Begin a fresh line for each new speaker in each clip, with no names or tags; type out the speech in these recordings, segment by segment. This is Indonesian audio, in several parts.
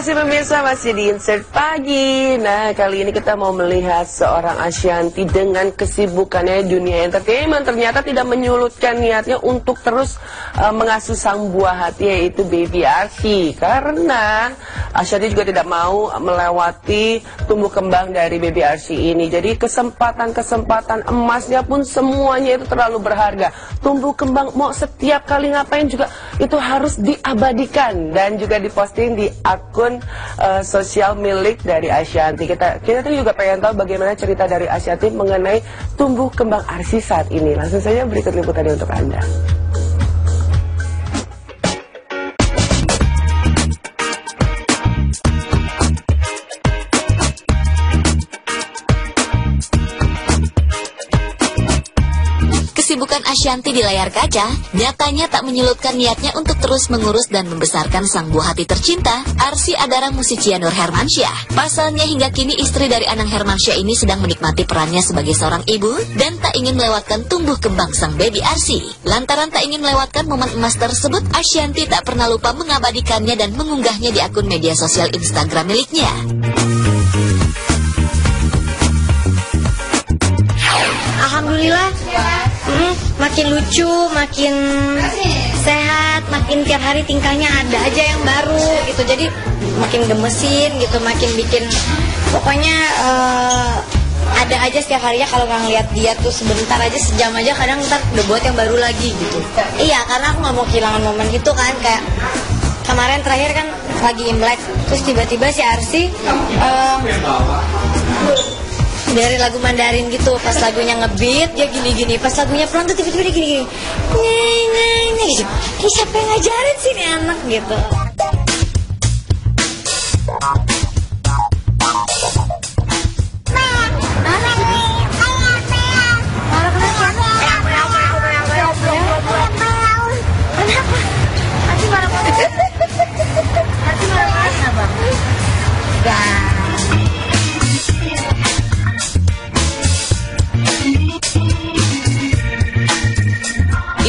kasih pemirsa, masih di Insert Pagi. Nah, kali ini kita mau melihat seorang Ashanty dengan kesibukannya di dunia entertainment. Ternyata tidak menyulutkan niatnya untuk terus mengasuh sang buah hati, yaitu Baby Arsy. Karena Ashanty juga tidak mau melewati tumbuh kembang dari Baby Arsy ini. Jadi kesempatan-kesempatan emasnya pun semuanya itu terlalu berharga. Tumbuh kembang mau setiap kali ngapain juga itu harus diabadikan dan juga diposting di akun sosial milik dari Ashanty. Kita tuh juga pengen tahu bagaimana cerita dari Ashanty mengenai tumbuh kembang Arsy saat ini. Langsung saja berikut liputannya untuk Anda.
Kesibukan Ashanty di layar kaca nyatanya tak menyulutkan niatnya untuk terus mengurus dan membesarkan sang buah hati tercinta, Arsy Adara Musicia Nur Hermansyah. Pasalnya hingga kini istri dari Anang Hermansyah ini sedang menikmati perannya sebagai seorang ibu dan tak ingin melewatkan tumbuh kembang sang baby Arsy. Lantaran tak ingin melewatkan momen emas tersebut, Ashanty tak pernah lupa mengabadikannya dan mengunggahnya di akun media sosial Instagram miliknya.
Alhamdulillah, makin lucu, makin sehat, makin tiap hari tingkahnya ada aja yang baru gitu. Jadi makin gemesin gitu, makin bikin pokoknya ada aja setiap harinya. Kalau nggak ngeliat dia tuh sebentar aja, sejam aja, kadang ntar udah buat yang baru lagi gitu. Iya, karena aku nggak mau kehilangan momen gitu kan. Kayak kemarin terakhir kan lagi Imlek, terus tiba-tiba si Arsy dari lagu Mandarin gitu, pas lagunya ngebeat dia gini-gini, pas lagunya pelan tuh tiba-tiba dia gini-gini, nyanyi gitu. Ini siapa yang ngajarin sih ini anak gitu.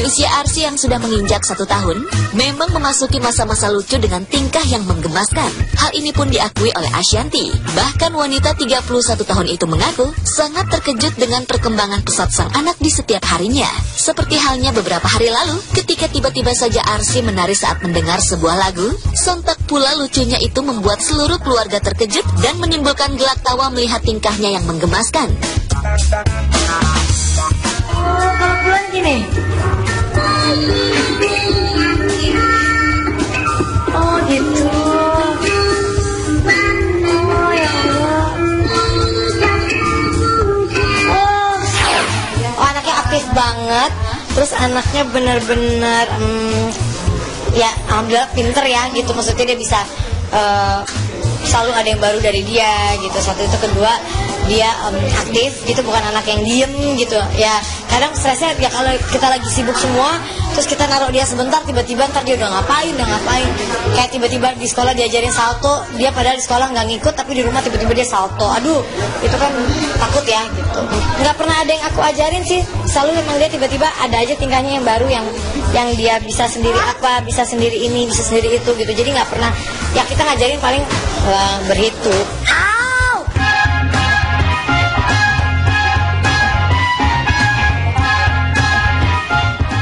Usia Arsy yang sudah menginjak 1 tahun memang memasuki masa-masa lucu dengan tingkah yang menggemaskan. Hal ini pun diakui oleh Ashanty. Bahkan wanita 31 tahun itu mengaku sangat terkejut dengan perkembangan pesat sang anak di setiap harinya. Seperti halnya beberapa hari lalu ketika tiba-tiba saja Arsy menari saat mendengar sebuah lagu. Sontak pula lucunya itu membuat seluruh keluarga terkejut dan menimbulkan gelak tawa melihat tingkahnya yang menggemaskan.
Kalau pulang gini. Oh gitu. Oh ya Allah. Oh anaknya aktif banget. Terus anaknya benar-benar ya alhamdulillah pinter ya gitu. Maksudnya dia bisa selalu ada yang baru dari dia gitu. Satu itu, kedua dia aktif gitu, bukan anak yang diem gitu ya. Kadang stresnya ya kalau kita lagi sibuk semua, terus kita naruh dia sebentar, tiba-tiba ntar dia udah ngapain. Kayak tiba-tiba di sekolah diajarin salto, dia padahal di sekolah nggak ngikut, tapi di rumah tiba-tiba dia salto. Aduh, itu kan takut ya gitu. Nggak pernah ada yang aku ajarin sih, selalu memang dia tiba-tiba ada aja tingkahnya yang baru, yang dia bisa sendiri apa, bisa sendiri ini, bisa sendiri itu gitu. Jadi nggak pernah ya kita ngajarin paling berhitung.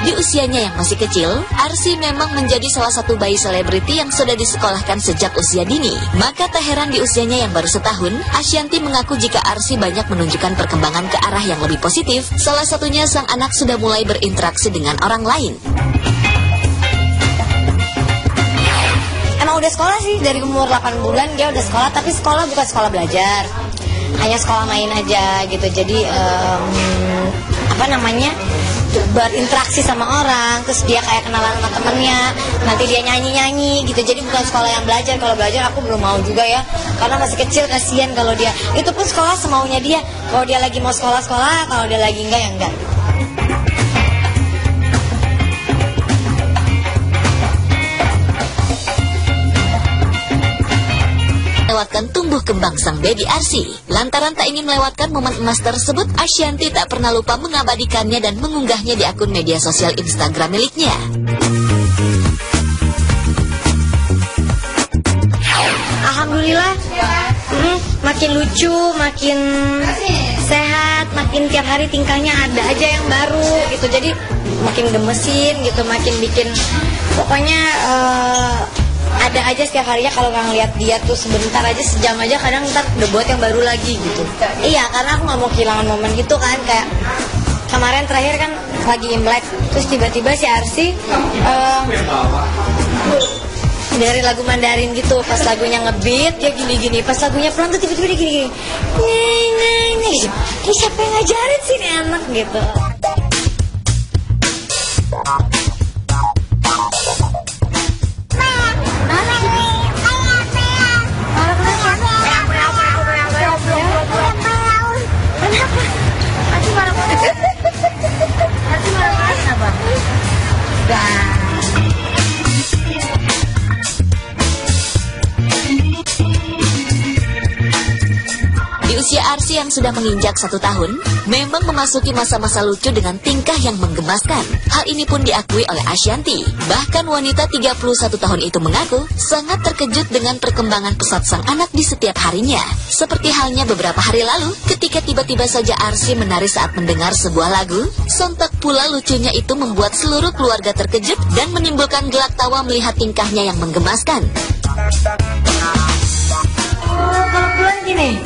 Di usianya yang masih kecil, Arsy memang menjadi salah satu bayi selebriti yang sudah disekolahkan sejak usia dini. Maka tak heran di usianya yang baru setahun, Ashanty mengaku jika Arsy banyak menunjukkan perkembangan ke arah yang lebih positif. Salah satunya sang anak sudah mulai berinteraksi dengan orang lain.
Emang udah sekolah sih, dari umur 8 bulan dia udah sekolah, tapi sekolah bukan sekolah belajar, hanya sekolah main aja gitu. Jadi berinteraksi sama orang, terus dia kayak kenalan sama temennya, nanti dia nyanyi-nyanyi gitu. Jadi bukan sekolah yang belajar. Kalau belajar aku belum mau juga ya, karena masih kecil, kasihan kalau dia. Itu pun sekolah semaunya dia. Kalau dia lagi mau sekolah, kalau dia lagi enggak ya enggak.
Lewatkan tumbuh kembang sang baby Arsy. Lantaran tak ingin melewatkan momen emas tersebut, Ashanty tak pernah lupa mengabadikannya dan mengunggahnya di akun media sosial Instagram miliknya.
alhamdulillah makin lucu, makin sehat, makin tiap hari tingkahnya ada aja yang baru gitu. Jadi makin gemesin gitu, makin bikin pokoknya ada aja setiap harinya. Kalau nggak ngeliat dia tuh sebentar aja, sejam aja, kadang ntar udah buat yang baru lagi gitu. Iya, karena aku nggak mau kehilangan momen gitu kan. Kayak kemarin terakhir kan lagi Imlek, terus tiba-tiba si Arsy dari lagu Mandarin gitu. Pas lagunya ngebeat dia gini-gini, pas lagunya pelan tuh tiba-tiba dia gini-gini, nih siapa yang ngajarin sih nih anak gitu.
Di usia Arsy yang sudah menginjak 1 tahun, memang memasuki masa-masa lucu dengan tingkah yang menggemaskan. Hal ini pun diakui oleh Ashanty. Bahkan wanita 31 tahun itu mengaku sangat terkejut dengan perkembangan pesat sang anak di setiap harinya. Seperti halnya beberapa hari lalu, ketika tiba-tiba saja Arsy menari saat mendengar sebuah lagu, sontak pula lucunya itu membuat seluruh keluarga terkejut dan menimbulkan gelak tawa melihat tingkahnya yang menggemaskan.
Oh, kalau pulang gini.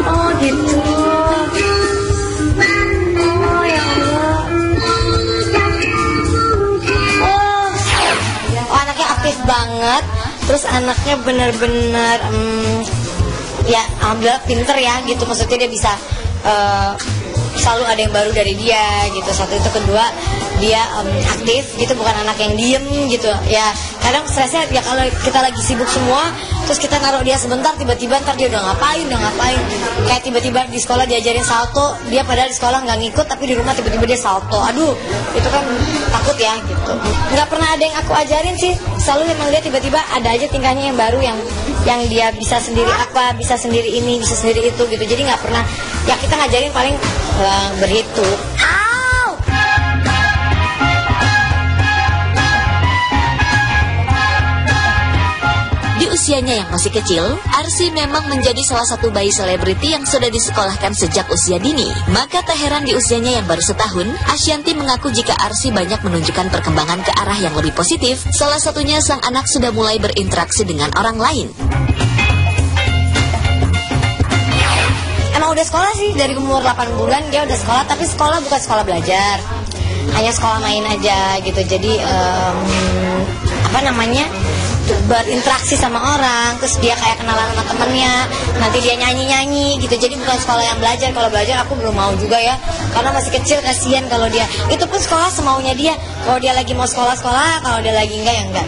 Oh gitu. Oh ya Allah. Oh anaknya aktif banget. Terus anaknya benar-benar ya alhamdulillah pinter ya gitu. Maksudnya dia bisa selalu ada yang baru dari dia gitu. Satu itu, kedua dia aktif gitu, bukan anak yang diem gitu ya. Kadang stresnya ya kalau kita lagi sibuk semua, terus kita naruh dia sebentar, tiba-tiba ntar dia udah ngapain. Kayak tiba-tiba di sekolah diajarin salto, dia padahal di sekolah nggak ngikut, tapi di rumah tiba-tiba dia salto. Aduh, itu kan takut ya gitu. Nggak pernah ada yang aku ajarin sih, selalu memang dia tiba-tiba ada aja tingkahnya yang baru, yang dia bisa sendiri apa, bisa sendiri ini, bisa sendiri itu gitu. Jadi nggak pernah ya kita ngajarin, paling berhitung.
Di usianya yang masih kecil, Arsy memang menjadi salah satu bayi selebriti yang sudah disekolahkan sejak usia dini. Maka tak heran di usianya yang baru setahun, Ashanty mengaku jika Arsy banyak menunjukkan perkembangan ke arah yang lebih positif. Salah satunya sang anak sudah mulai berinteraksi dengan orang lain.
Emang udah sekolah sih, dari umur 8 bulan dia udah sekolah, tapi sekolah bukan sekolah belajar, hanya sekolah main aja gitu. Jadi berinteraksi sama orang, terus dia kayak kenalan sama temennya, nanti dia nyanyi-nyanyi gitu. Jadi bukan sekolah yang belajar. Kalau belajar aku belum mau juga ya, karena masih kecil, kasihan kalau dia. Itu pun sekolah semaunya dia. Kalau dia lagi mau sekolah, kalau dia lagi enggak ya enggak.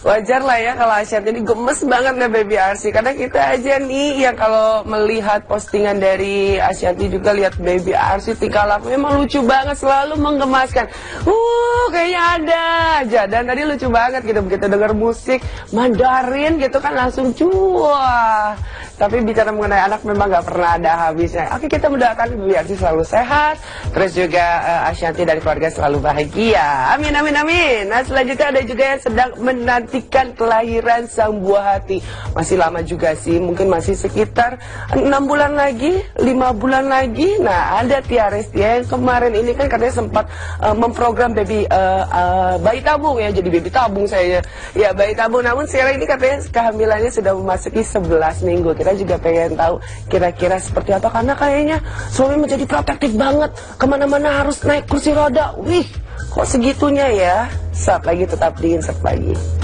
Wajar lah ya kalau Ashanty ini gemes banget nih baby Arsy. Karena kita aja nih yang kalau melihat postingan dari Ashanty juga lihat baby Arsy tingkah laku memang lucu banget, selalu menggemaskan. Kayaknya ada aja. Dan tadi lucu banget gitu, begitu dengar musik Mandarin gitu kan langsung cuah. Tapi bicara mengenai anak memang gak pernah ada habisnya. Oke, kita mendoakan baby Arsy selalu sehat, terus juga Ashanty dan keluarga selalu bahagia. Amin, amin, amin. Nah selanjutnya ada juga yang sedang menantikan kelahiran sang buah hati. Masih lama juga sih, mungkin masih sekitar 6 bulan lagi, 5 bulan lagi. Nah ada Tia Restia yang kemarin ini kan katanya sempat memprogram baby bayi tabung ya, jadi baby tabung saya ya, bayi tabung. Namun sekarang ini katanya kehamilannya sudah memasuki 11 minggu. Kita juga pengen tahu kira-kira seperti apa, karena kayaknya suami menjadi protektif banget, kemana-mana harus naik kursi roda. Wih, kok segitunya ya? Saat lagi tetap di Insert Pagi.